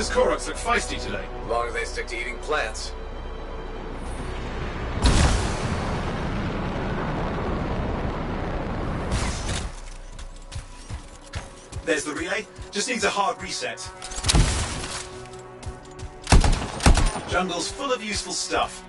Those Koroks look feisty today. As long as they stick to eating plants. There's the relay. Just needs a hard reset. Jungle's full of useful stuff.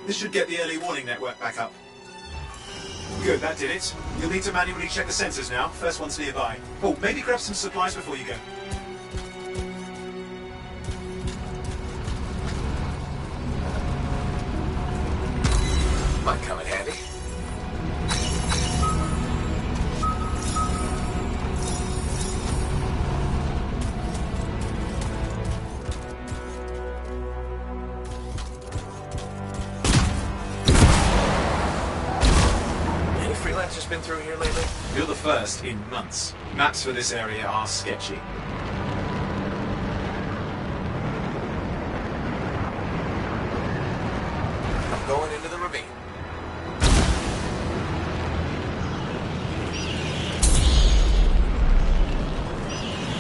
This should get the early warning network back up. Good, that did it. You'll need to manually check the sensors now. First one's nearby. Oh, maybe grab some supplies before you go. Might come in handy. Just been through here lately? You're the first in months. Maps for this area are sketchy. I'm going into the ravine.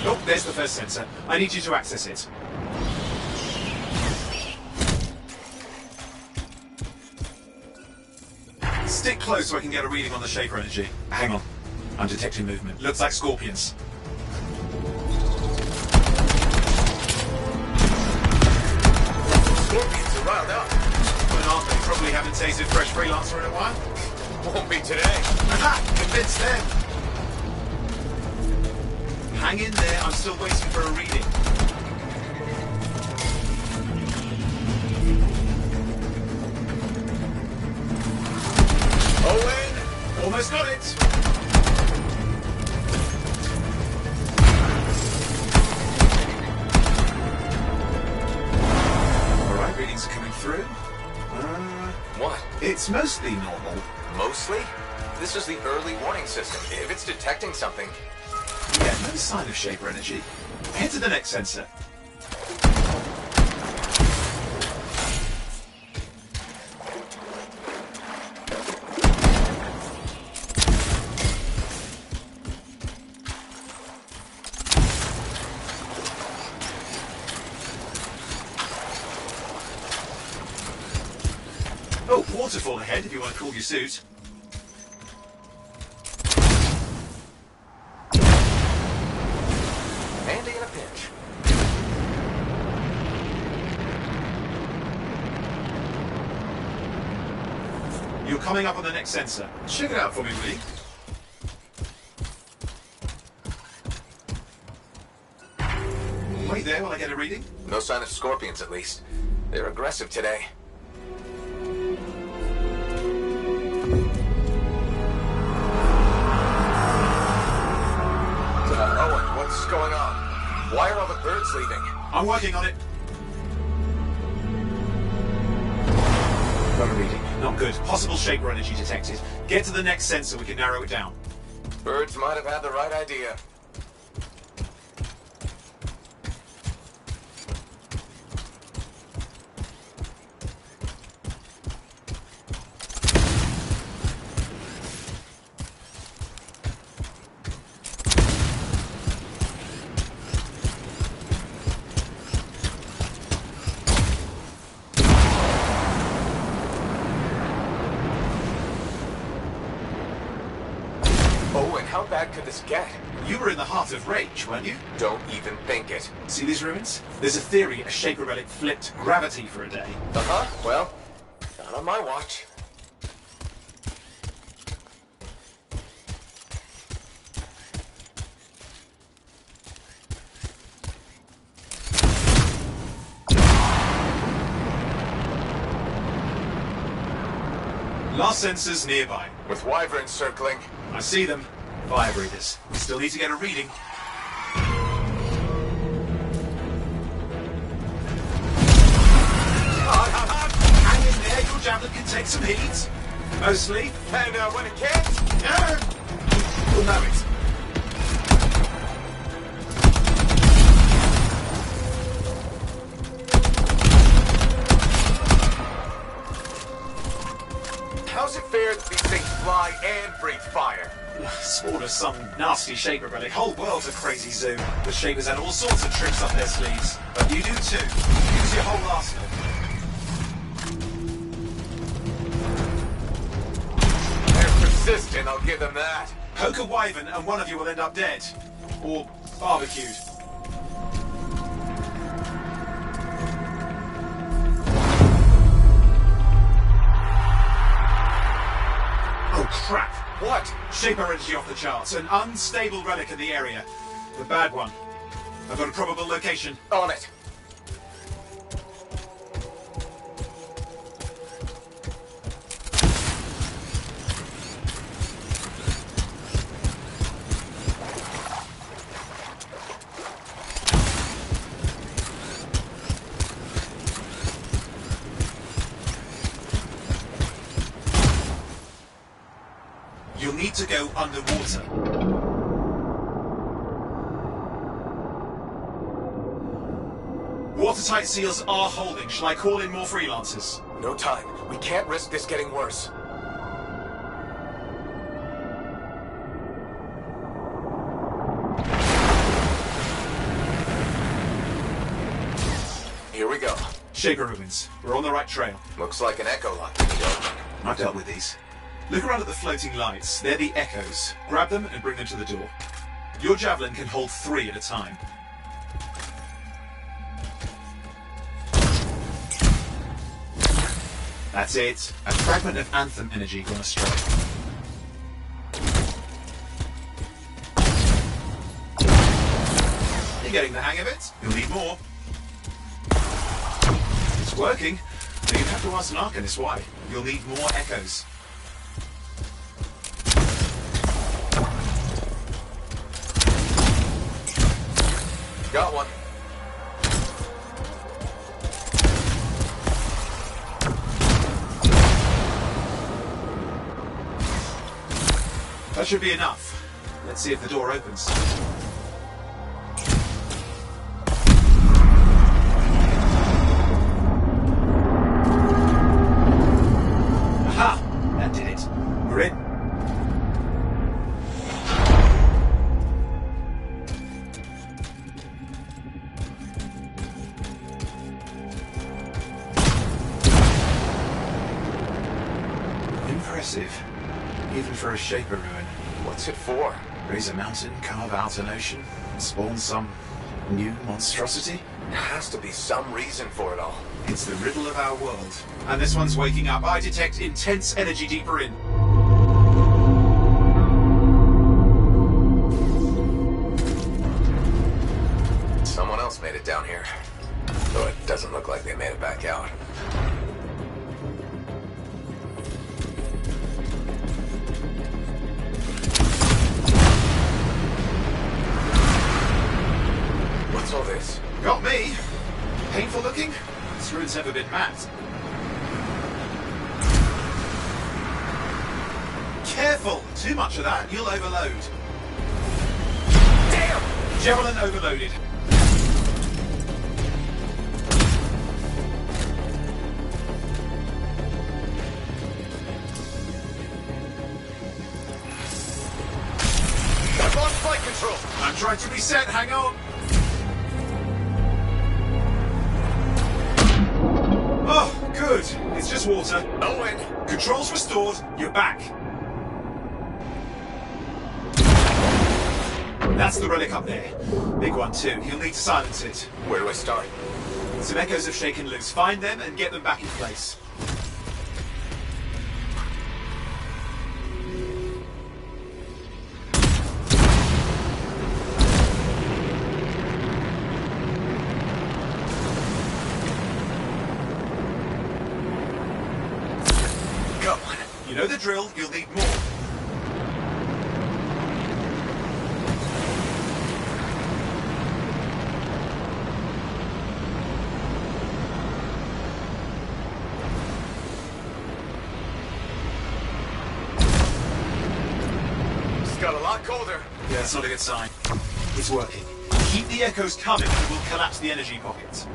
Oh, there's the first sensor. I need you to access it. Stick close so I can get a reading on the Shaper energy. Hang on. I'm detecting movement. Looks like scorpions. Scorpions are riled up. Well, aren't they? Probably haven't tasted fresh freelancer in a while. Won't be today. Aha! Convinced them! Hang in there. I'm still waiting for a reading. Owen! Almost got it! Alright, readings are coming through. What? It's mostly normal. Mostly? This is the early warning system. If it's detecting something... Yeah, no sign of Shaper energy. Head to the next sensor. Oh, waterfall ahead if you want to cool your suit. Handy in a pinch. You're coming up on the next sensor. Check it out for me, will you? Wait there while I get a reading. No sign of scorpions, at least. They're aggressive today. Owen, what's going on? Why are all the birds leaving? I'm working on it. Got a reading. Not good. Possible Shaper energy detected. Get to the next sensor, we can narrow it down. Birds might have had the right idea. Oh, and how bad could this get? You were in the heart of rage, weren't you? Don't even think it. See these ruins? There's a theory a Shaper relic flipped gravity for a day. Uh-huh. Well, not on my watch. Last sensors nearby. With wyverns circling. I see them. Fire breathers. We still need to get a reading. Hang in there, your javelin can take some heat. Mostly. And when it can't? You'll know it. How's it fair that these things fly and breathe fire? Spawned of some nasty shaper relic. Whole world's a crazy zoo. The shapers had all sorts of tricks up their sleeves. But you do too. Use your whole arsenal. They're persistent, I'll give them that. Poke a wyvern and one of you will end up dead. Or barbecued. Oh crap! What? Shaper energy off the charts. An unstable relic in the area. The bad one. I've got a probable location. On it. You'll need to go underwater. Watertight seals are holding. Shall I call in more freelancers? No time. We can't risk this getting worse. Here we go. Shaper ruins. We're on the right trail. Looks like an echo lock. I've dealt with these. Look around at the floating lights. They're the echoes. Grab them and bring them to the door. Your javelin can hold 3 at a time. That's it. A fragment of Anthem energy gone astray. You're getting the hang of it. You'll need more. It's working. But you'd have to ask an Arcanist why. You'll need more echoes. Got one. That should be enough. Let's see if the door opens. Aha! That did it. We're in. Impressive. Even for a shaper ruin. What's it for? Raise a mountain, carve out an ocean, spawn some new monstrosity? There has to be some reason for it all. It's the riddle of our world. And this one's waking up. I detect intense energy deeper in. Someone else made it down here. Though it doesn't look like they made it back out. What's all this? Got me. Painful looking? This ruin's never been mapped. Careful! Too much of that, you'll overload. Damn! Javelin overloaded. I've lost flight control! I'm trying to reset, hang on. Oh, good. It's just water. No win. Controls restored, you're back. That's the relic up there. Big one too. You'll need to silence it. Where do I start? Some echoes have shaken loose. Find them and get them back in place. Come on. You know the drill, you'll need more. got a lot colder. Yeah, that's not a good sign. It's working. Keep the echoes coming and we'll collapse the energy pockets.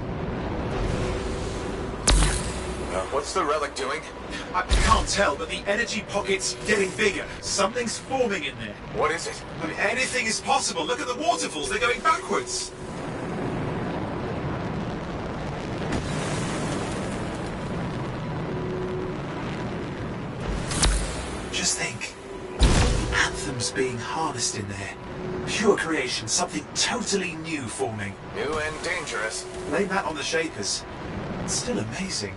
What's the relic doing? I can't tell, but the energy pocket's getting bigger. Something's forming in there. What is it? I mean, anything is possible. Look at the waterfalls. They're going backwards. Just think. Anthem's being harnessed in there. Pure creation. Something totally new forming. New and dangerous. Blame that on the Shakers. It's still amazing.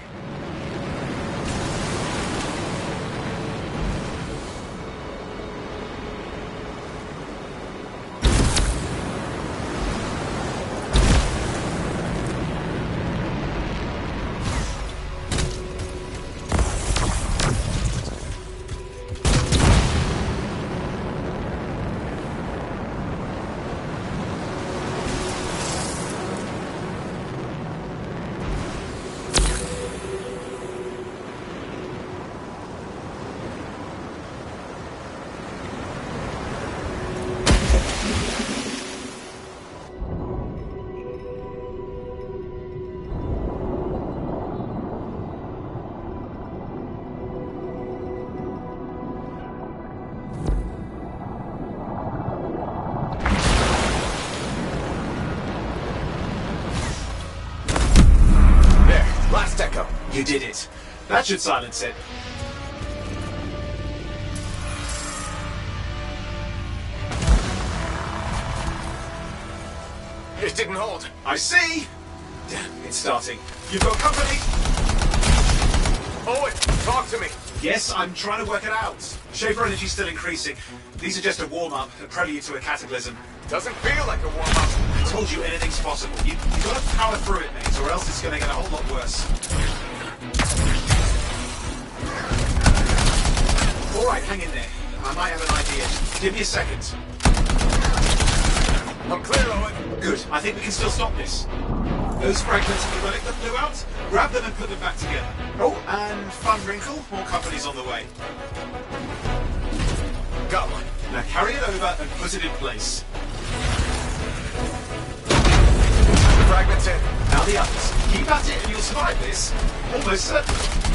You did it. That should silence it. It didn't hold. I see. Damn, it's starting. You've got company. Owen, talk to me. Yes, I'm trying to work it out. Shaper energy's still increasing. These are just a warm-up, a prelude to a cataclysm. Doesn't feel like a warm-up. I told you anything's possible. You've got to power through it, mate, or else it's going to get a whole lot worse. All right, hang in there. I might have an idea. Give me a second. I'm clear, Owen. Good. I think we can still stop this. Those fragments of the relic that flew out, grab them and put them back together. Oh, and fun wrinkle, more company's on the way. Got one. Now carry it over and put it in place. Fragments in. Now the others. Keep at it and you'll survive this. Almost certainly.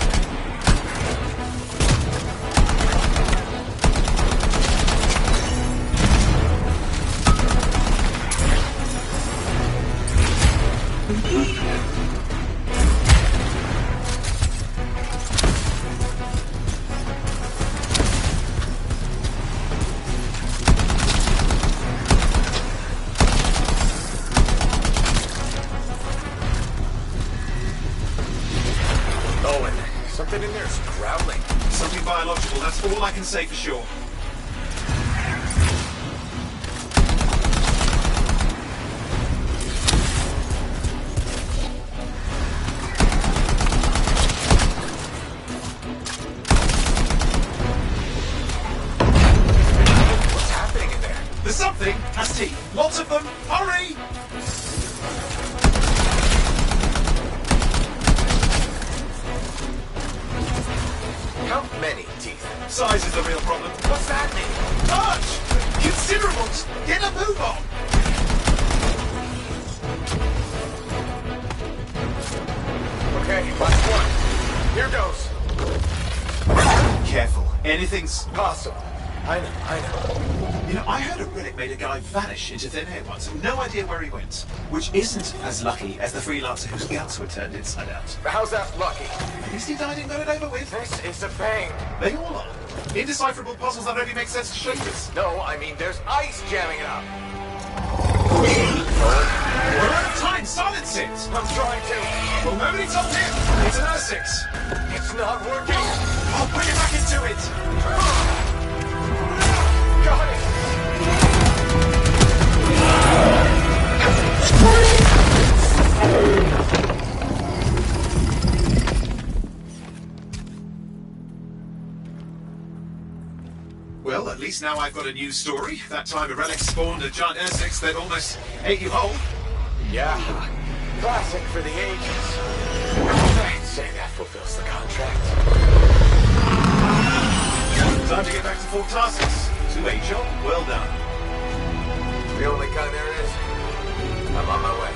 Owen, something in there's growling. Something biological, that's all I can say for sure. What's happening in there? There's something has teeth. Lots of them. Hurry! How many teeth? Size is the real problem. What's that mean? Large! Considerable! Get a move on! Okay, last one. Here goes. Careful. Anything's... Possible. I know. You know, I heard a relic made a guy vanish into thin air once. No idea where he went. Which isn't as lucky as the freelancer whose guts were turned inside out. How's that lucky? At least he died and got it over with. This is a pain. They all are. Indecipherable puzzles that only make sense to Shakers. No, I mean there's ice jamming it up. We're out of time. Silence it. I'm trying to. Well, nobody told him. It's an R6. It's not working. I'll put it back into it. Got it. Well, at least now I've got a new story. That time a relic spawned a giant R6 that almost ate you whole. Yeah. Classic for the ages. I'd say that fulfills the contract. Time to get back to full tasks. Too Great job. Well done. The only kind there is. I'm on my way.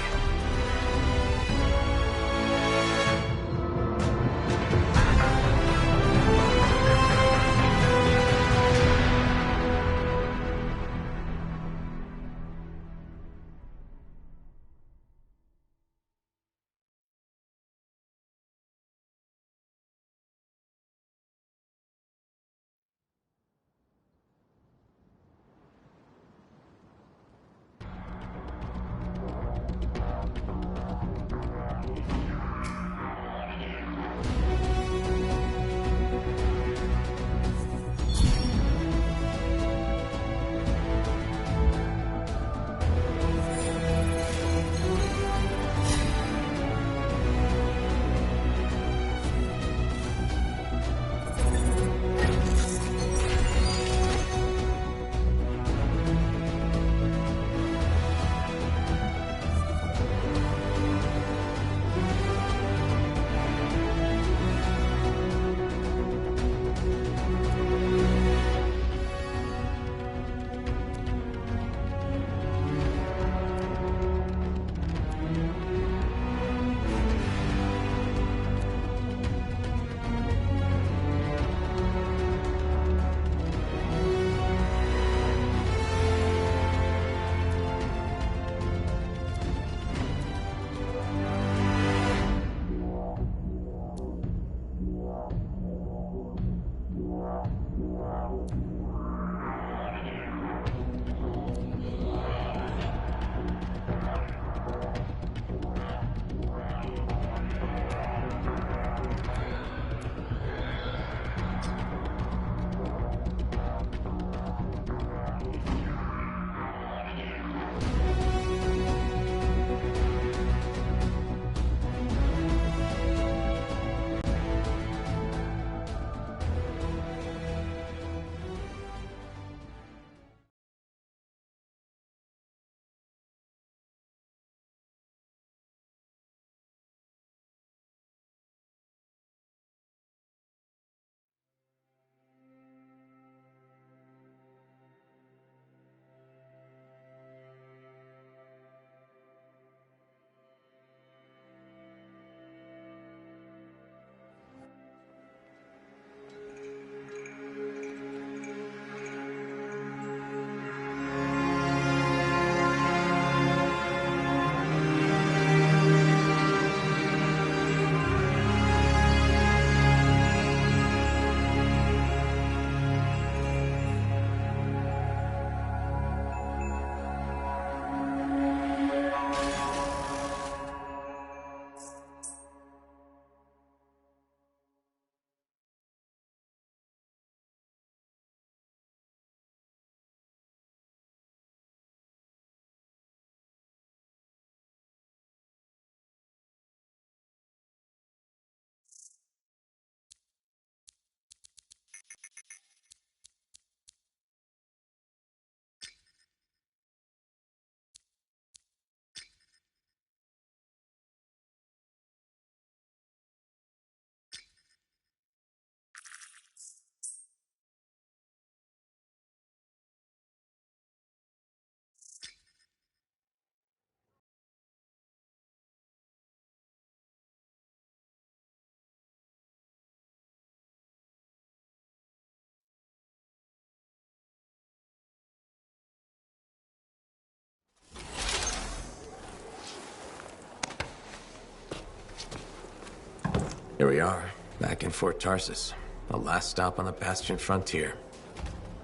Here we are, back in Fort Tarsus. The last stop on the Bastion frontier.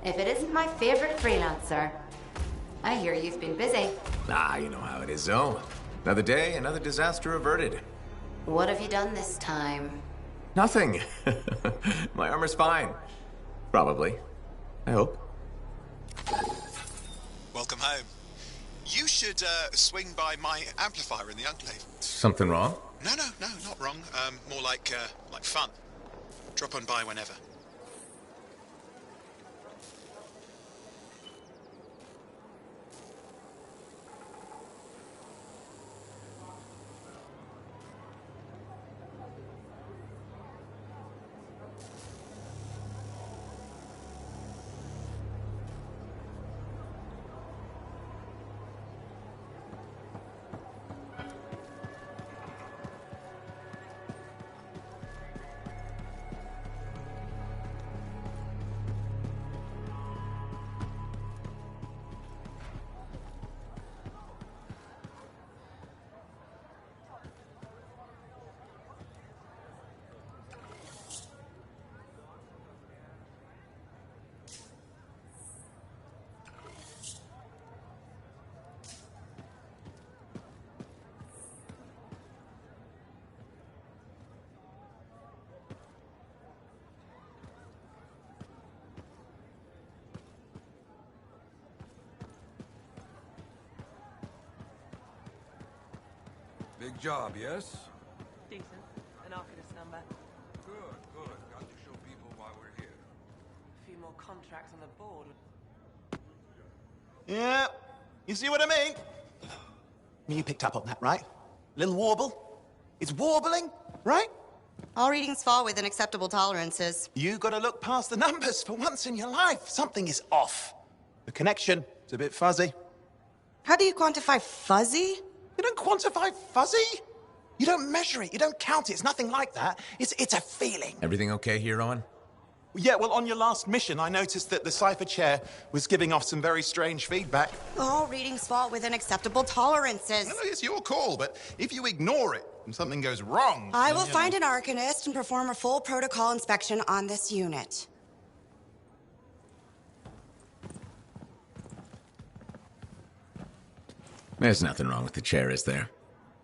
If it isn't my favorite freelancer. I hear you've been busy. Ah, you know how it is, Zoe. Another day, another disaster averted. What have you done this time? Nothing. My armor's fine. Probably. I hope. Welcome home. You should swing by my amplifier in the Enclave. Something wrong? No, not wrong. More like fun. Drop on by whenever. Big job, yes? Decent. An Arcanist number. Good, good. Got to show people why we're here. A few more contracts on the board. Yeah, you see what I mean? You picked up on that, right? Little warble? It's warbling, right? All readings fall within acceptable tolerances. You gotta look past the numbers for once in your life. Something is off. The connection is a bit fuzzy. How do you quantify fuzzy? You don't quantify fuzzy? You don't measure it, you don't count it, it's nothing like that. It's a feeling. Everything okay here, Owen? Yeah, well, on your last mission, I noticed that the cipher chair was giving off some very strange feedback. All readings fall within acceptable tolerances. No, it's your call, but if you ignore it and something goes wrong... I will find an Arcanist and perform a full protocol inspection on this unit. There's nothing wrong with the chair, is there?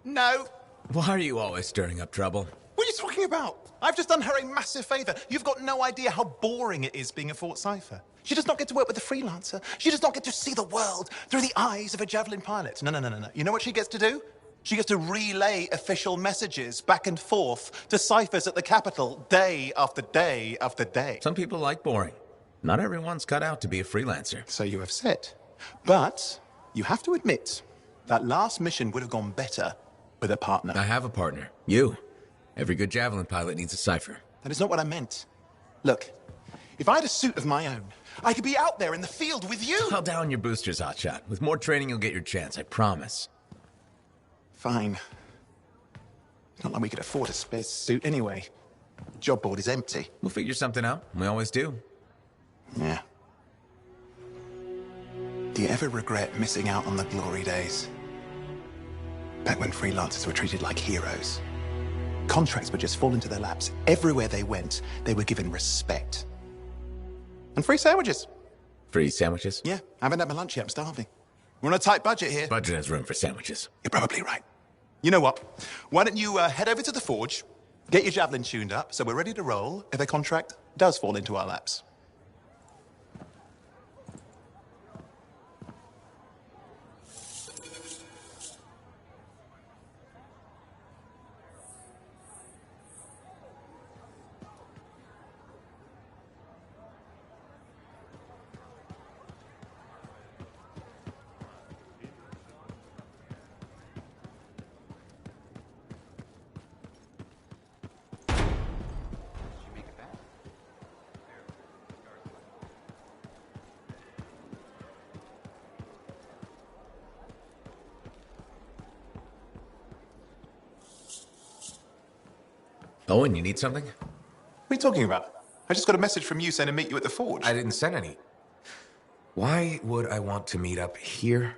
No. Why are you always stirring up trouble? What are you talking about? I've just done her a massive favor. You've got no idea how boring it is being a Fort Cipher. She does not get to work with a freelancer. She does not get to see the world through the eyes of a Javelin pilot. No. You know what she gets to do? She gets to relay official messages back and forth to ciphers at the Capitol day after day after day. Some people like boring. Not everyone's cut out to be a freelancer. So you have said. But you have to admit, that last mission would have gone better with a partner. I have a partner. You. Every good Javelin pilot needs a cipher. That is not what I meant. Look, if I had a suit of my own, I could be out there in the field with you. I'll down your boosters, Hotshot. With more training, you'll get your chance, I promise. Fine. It's not like we could afford a spare suit anyway. The job board is empty. We'll figure something out. We always do. Yeah. Do you ever regret missing out on the glory days? Back when freelancers were treated like heroes. Contracts would just fall into their laps. Everywhere they went, they were given respect. And free sandwiches. Free sandwiches? Yeah, I haven't had my lunch yet. I'm starving. We're on a tight budget here. Budget has room for sandwiches. You're probably right. You know what? Why don't you head over to the forge, get your Javelin tuned up, so we're ready to roll if a contract does fall into our laps. Owen, you need something? What are you talking about? I just got a message from you saying to meet you at the forge. I didn't send any. Why would I want to meet up here?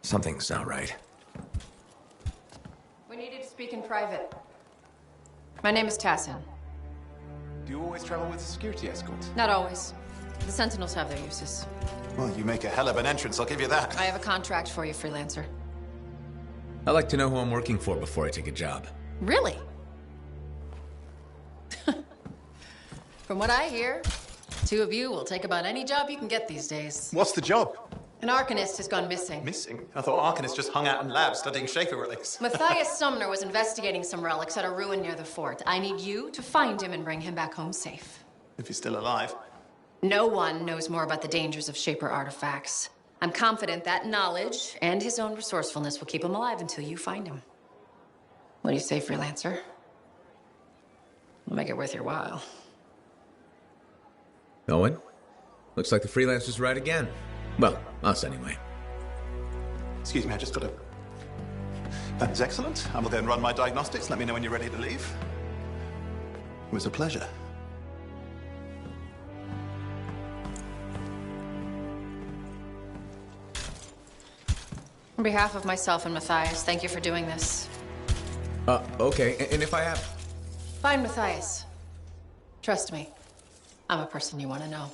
Something's not right. We needed to speak in private. My name is Tassin. Do you always travel with a security escort? Not always. The Sentinels have their uses. Well, you make a hell of an entrance, I'll give you that. I have a contract for you, freelancer. I like to know who I'm working for before I take a job. Really? From what I hear, two of you will take about any job you can get these days. What's the job? An Arcanist has gone missing. Missing? I thought Arcanists just hung out in labs studying Shaper relics. Matthias Sumner was investigating some relics at a ruin near the fort. I need you to find him and bring him back home safe. If he's still alive. No one knows more about the dangers of Shaper artifacts. I'm confident that knowledge and his own resourcefulness will keep him alive until you find him. What do you say, freelancer? We'll make it worth your while. Owen? Looks like the freelancer's right again. Well, us anyway. Excuse me, I just got to... That is excellent. I will go and run my diagnostics. Let me know when you're ready to leave. It was a pleasure. On behalf of myself and Matthias, thank you for doing this. Okay. And if I have... Find Matthias. Trust me, I'm a person you want to know.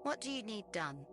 What do you need done?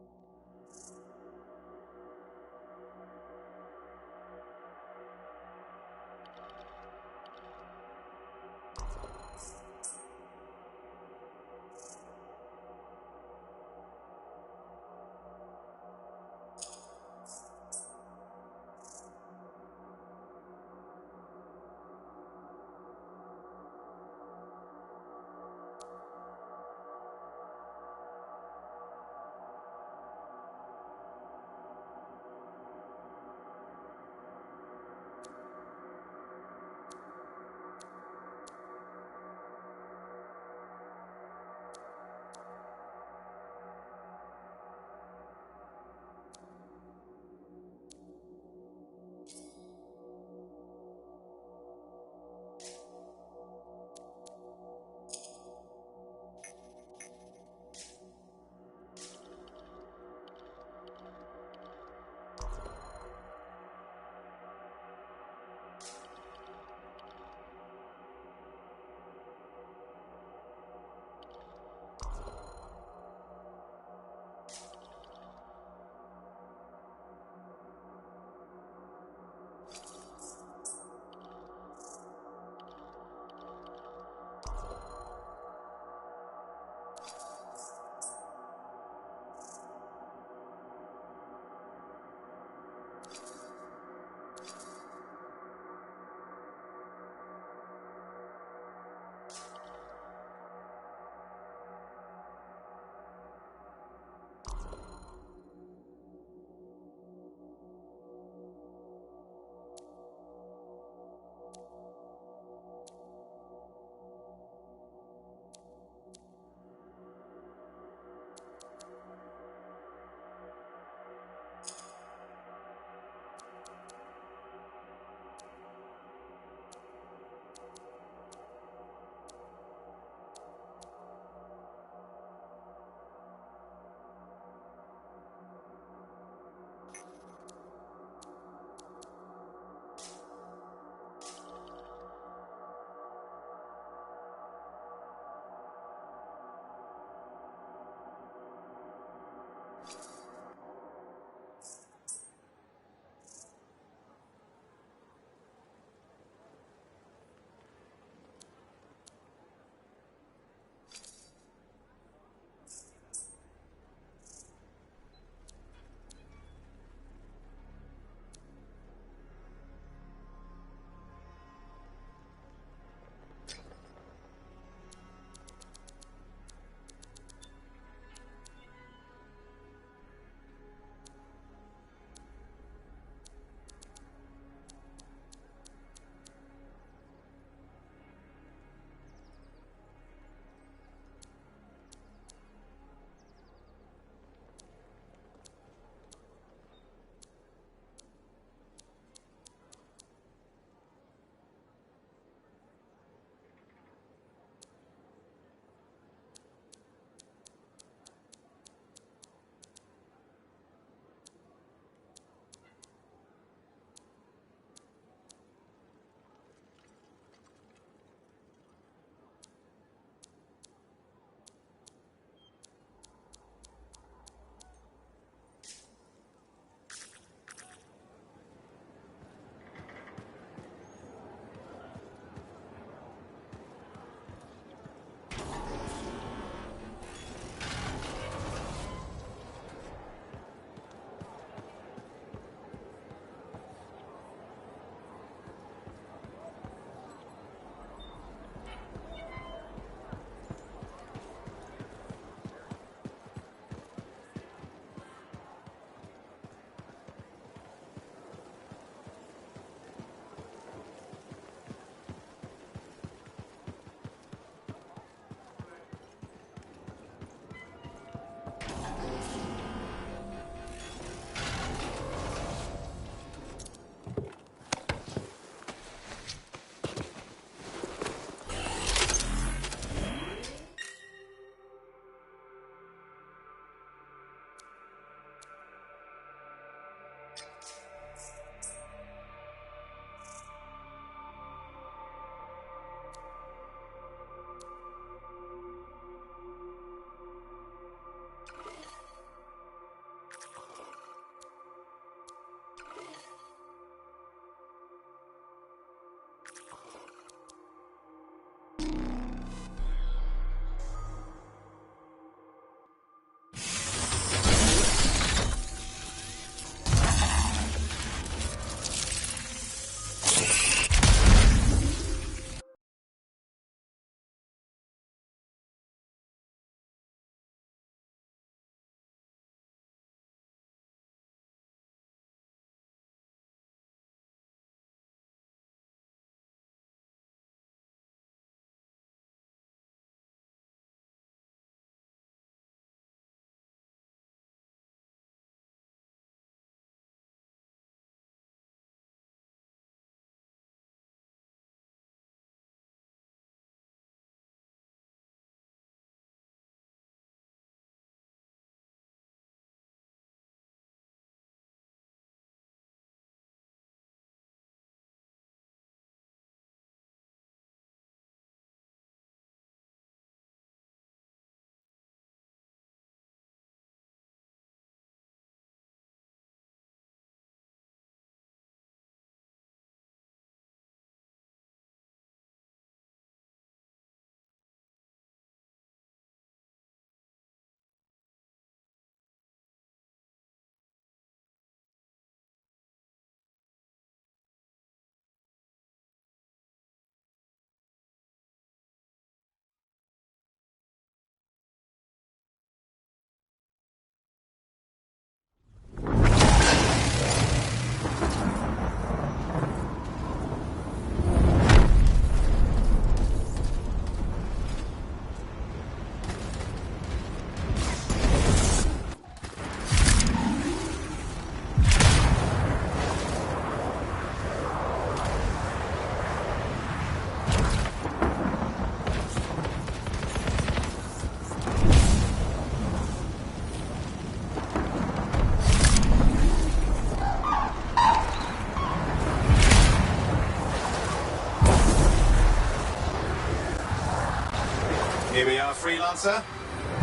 Here we are, Freelancer.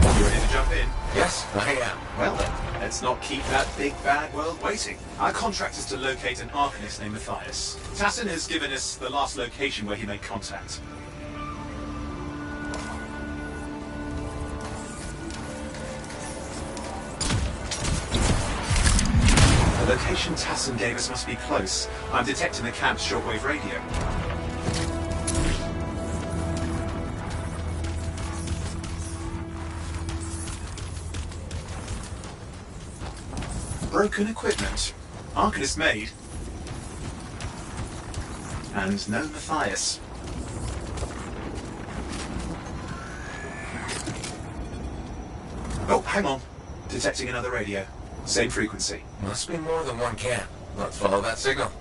You ready to jump in? Yes, I am. Well then, let's not keep that big bad world waiting. Our contract is to locate an Arcanist named Matthias. Tassin has given us the last location where he made contact. The location Tassin gave us must be close. I'm detecting the camp's shortwave radio. Broken equipment. Arcanist made. And no Matthias. Oh, hang on. Detecting another radio. Same frequency. Must be more than one camp. Let's follow that signal.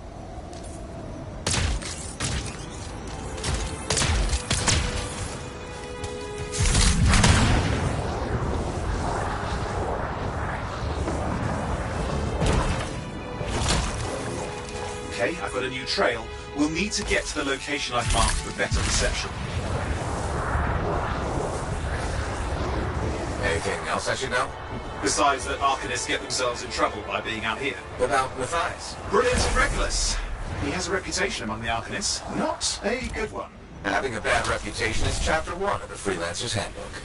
Okay, I've got a new trail. We'll need to get to the location I've marked for better reception. Anything else I should know? Besides that Arcanists get themselves in trouble by being out here. About Matthias? Brilliant and reckless. He has a reputation among the Arcanists. Not a good one. Having a bad reputation is chapter 1 of the Freelancer's Handbook.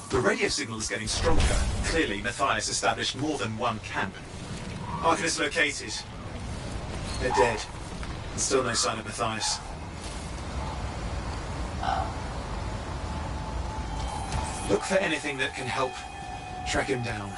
The radio signal is getting stronger. Clearly, Matthias established more than one camp. Arcanist located. They're dead. And still no sign of Matthias. Look for anything that can help track him down.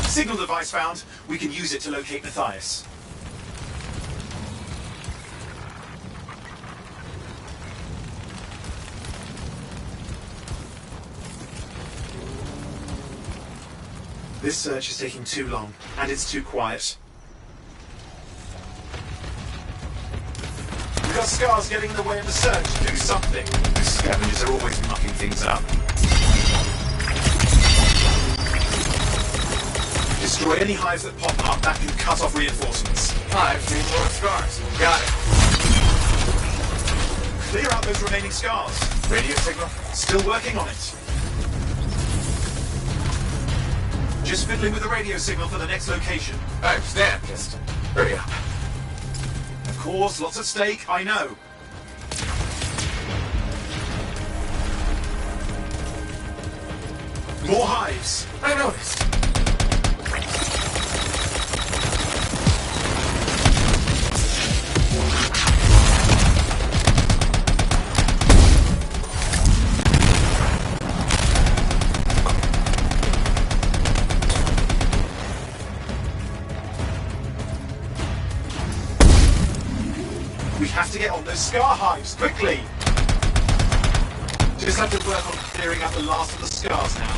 Signal device found. We can use it to locate Matthias. This search is taking too long, and it's too quiet. We've got scars getting in the way of the search. Do something. The scavengers are always mucking things up. Destroy any hives that pop up. That can cut off reinforcements. Hives need more scars. Got it. Clear out those remaining scars. Radio signal? Still working on it. Just fiddling with the radio signal for the next location. I understand. Just hurry up. Of course, lots at stake, I know. More hives. I noticed. We have to get on those scar hives, quickly! Just have to work on clearing out the last of the scars now.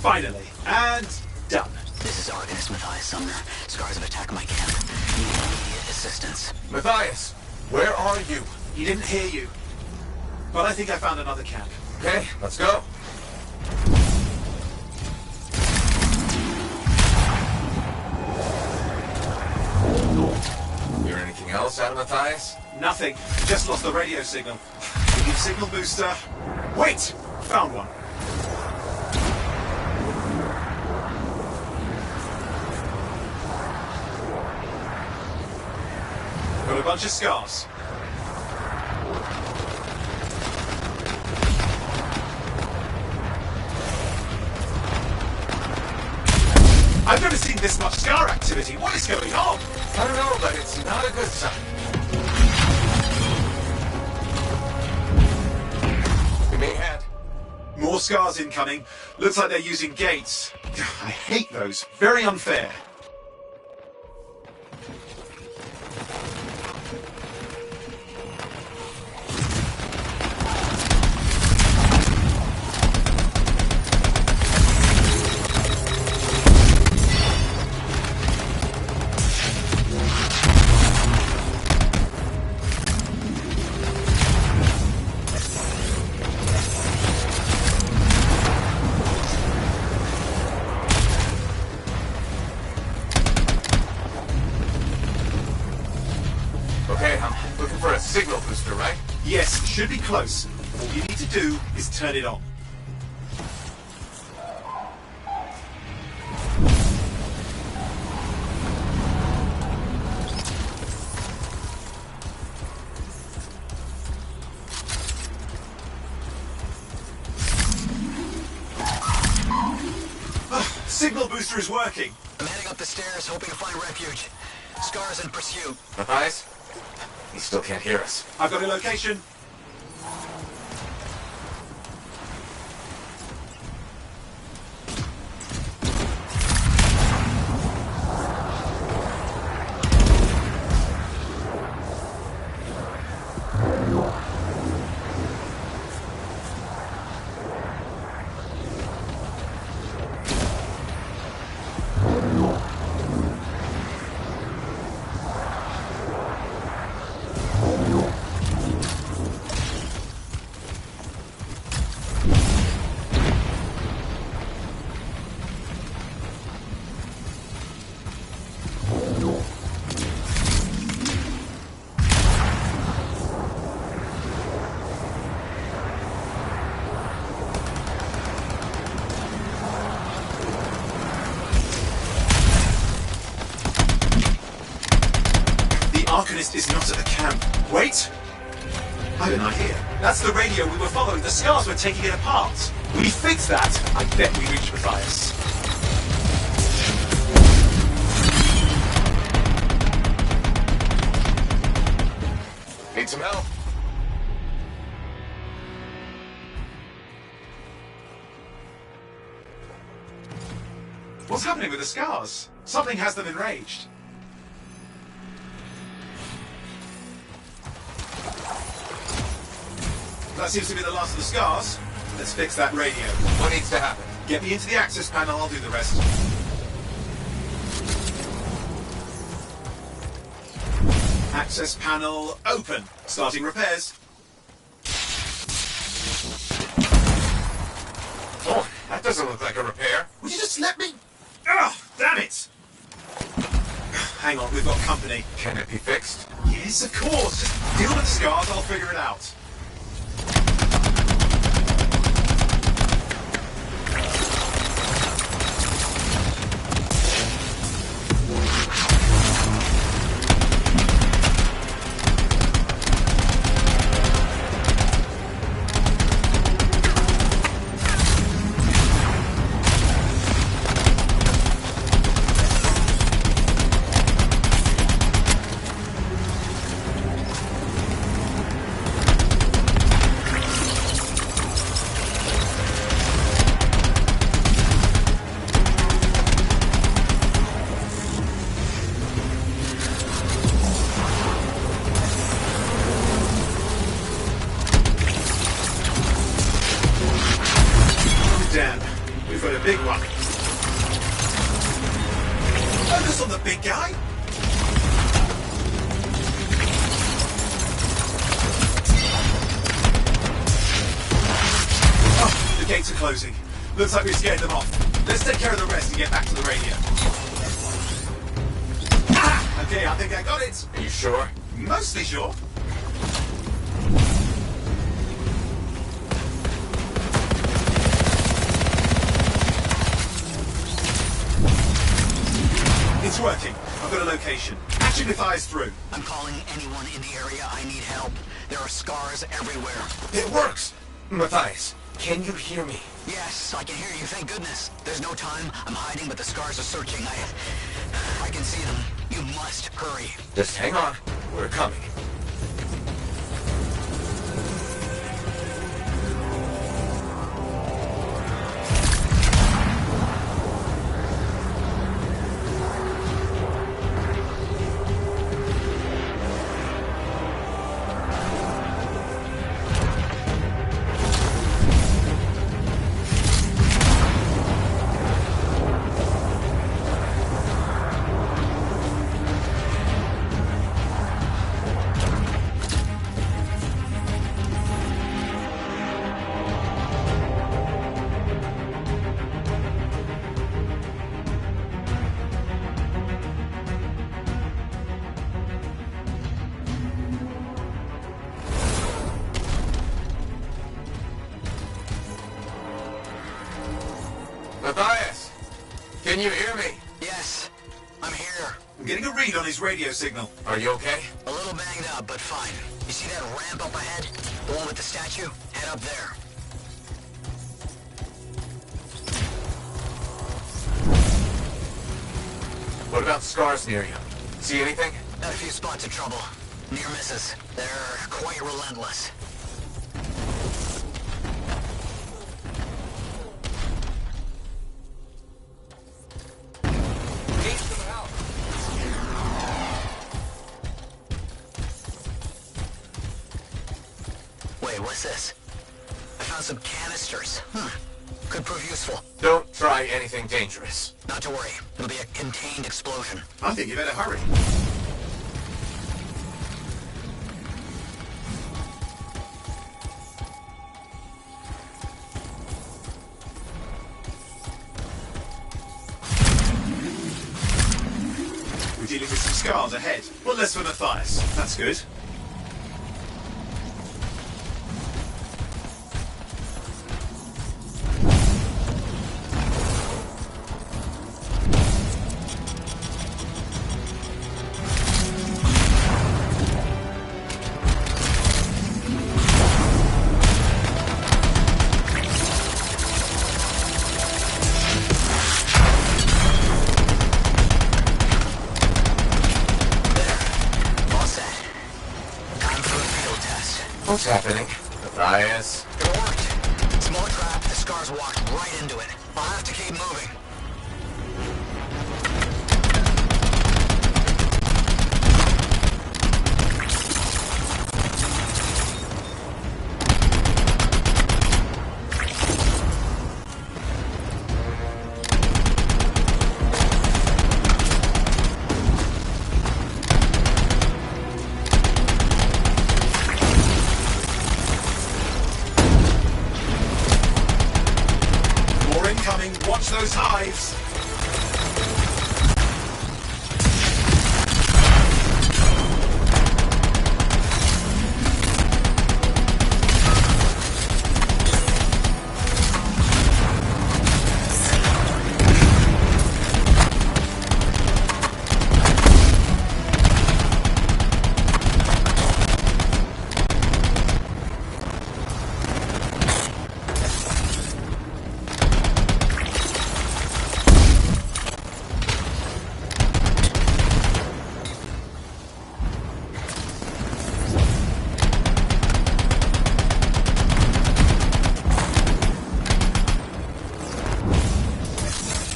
Finally, and done. This is Arcanist Matthias Sumner. Scars have attacked my camp. Need immediate assistance. Matthias, where are you? He didn't hear you. But I think I found another camp. Okay, let's go. Hear anything else out of Matthias? Nothing. Just lost the radio signal. New signal booster. Wait! Found one. Got a bunch of scars. I've never seen this much scar activity. What is going on? I don't know, but it's not a good sign. We may have More scars incoming. Looks like they're using gates. I hate those. Very unfair. Okay, I'm looking for a signal booster, right? Yes, should be close. All you need to do is turn it on. Signal booster is working. I'm heading up the stairs, hoping to find refuge. Scars in pursuit. Matthias? He still can't hear us. I've got a location. Arcanist is not at the camp. Wait! I have an idea. That's the radio we were following. The scars were taking it apart. We fix that, I bet we reach Matthias. Need some help? What's happening with the scars? Something has them enraged. That seems to be the last of the scars. Let's fix that radio. What needs to happen? Get me into the access panel, I'll do the rest. Access panel open. Starting repairs. Oh, that doesn't look like a repair. Would you just let me? Ugh, damn it! Hang on, we've got company. Can it be fixed? Yes, of course. Just deal with the scars, I'll figure it out. Damn, we've got a big one. Focus on the big guy. Oh, the gates are closing. Looks like we scared them off. Let's take care of the rest and get back to the radio. Ah! Okay, I think I got it. Are you sure? Mostly sure. It's working. I've got a location. Patching Matthias through. I'm calling anyone in the area. I need help. There are scars everywhere. It works! Matthias, can you hear me? Yes, I can hear you, thank goodness. There's no time. I'm hiding, but the scars are searching. I can see them. You must hurry. Just hang on. We're coming. Matthias, can you hear me? Yes, I'm here. I'm getting a read on his radio signal. Are you okay? A little banged up, but fine. You see that ramp up ahead? The one with the statue? Head up there. What about scars near you? See anything? Got a few spots of trouble. Near misses. They're quite relentless. Wait, what's this? I found some canisters. Could prove useful. Don't try anything dangerous. Not to worry. It'll be a contained explosion. I think you better hurry. We're dealing with some scars ahead. Well, less for Matthias. That's good. What's happening? Matthias? It worked. Small trap, the scars walked right into it. I'll have to keep moving. Watch those hives!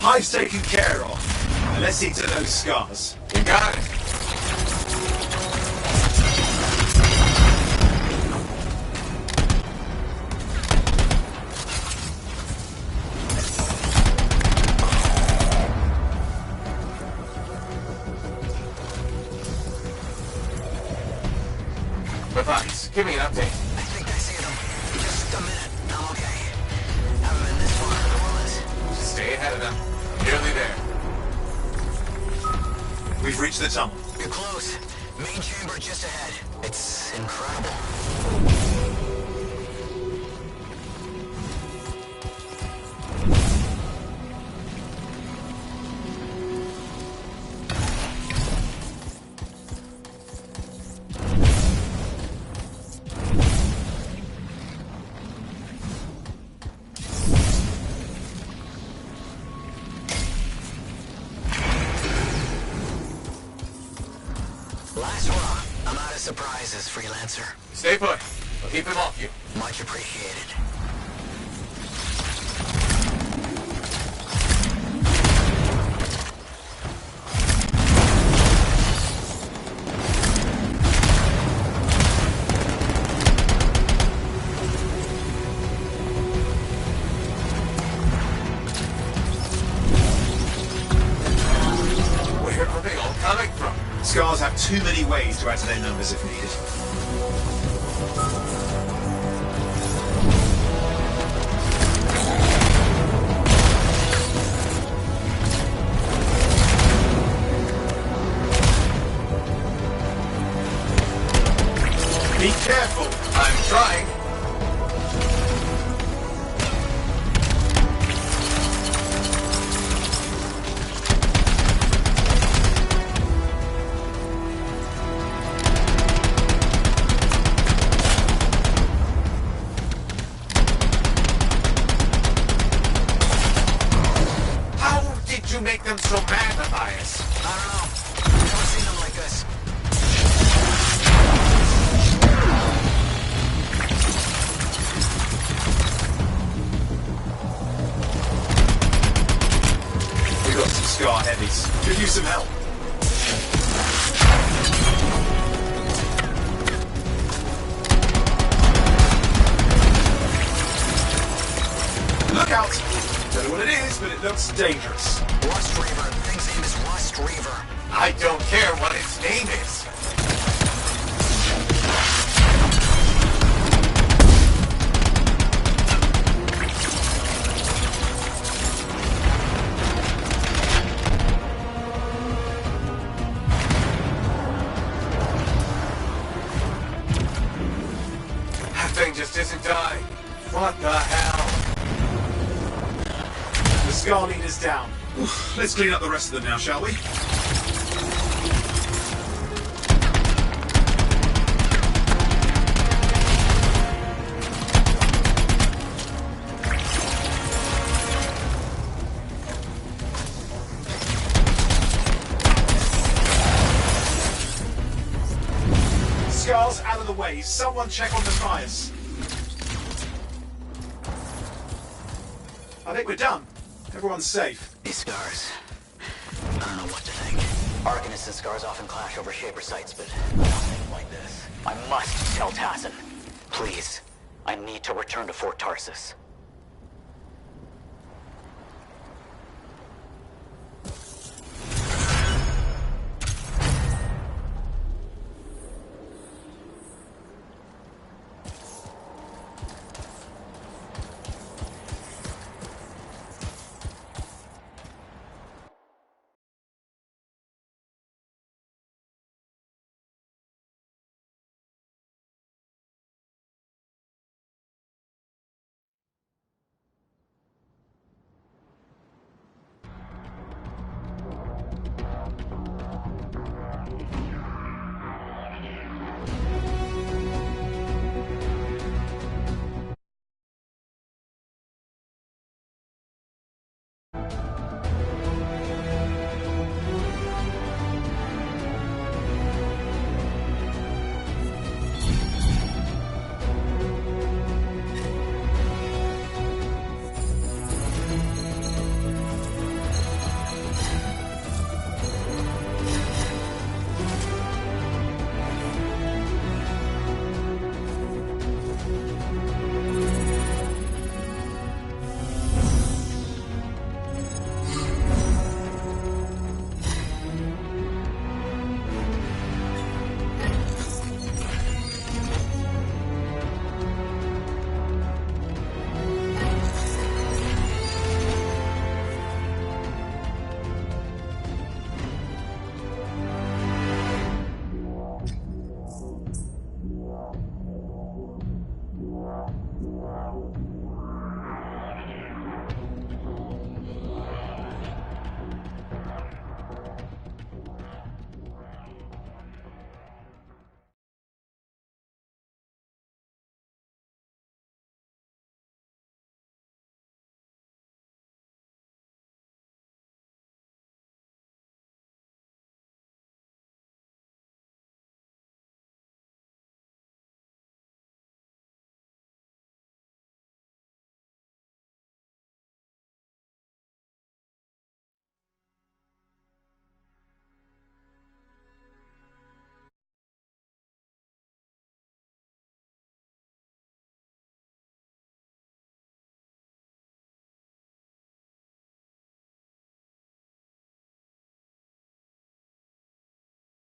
Hive's taken care of. Now let's see to those scars. You got it. Matthias, give me an update. I think I see them. Just a minute. I'm okay. Haven't been this far in Orleans. Just stay ahead of them. Nearly there. We've reached the tunnel. You're close. Main chamber just ahead. It's incredible. surprises, freelancer. Stay put. I'll keep him off you. Much appreciated. Where are they all coming from? Scars have too many ways to add to their numbers if needed. Be careful! I'm trying. How did you make them so mad, Matthias? I don't know. Never seen them like this. We got some Scar heavies. Could use some help. Look out! Don't know what it is, but it looks dangerous. Rust Reaver. The thing's name is Rust Reaver. I don't care what its name is. That thing just isn't dying. What the hell? The Scar leader's down. Oof, let's clean up the rest of them now, shall we? Scar's out of the way. Someone check on the fires. I think we're done. Everyone's safe. These scars. I don't know what to think. Arcanists and scars often clash over Shaper sites, but nothing like this. I must tell Tassin. Please. I need to return to Fort Tarsus.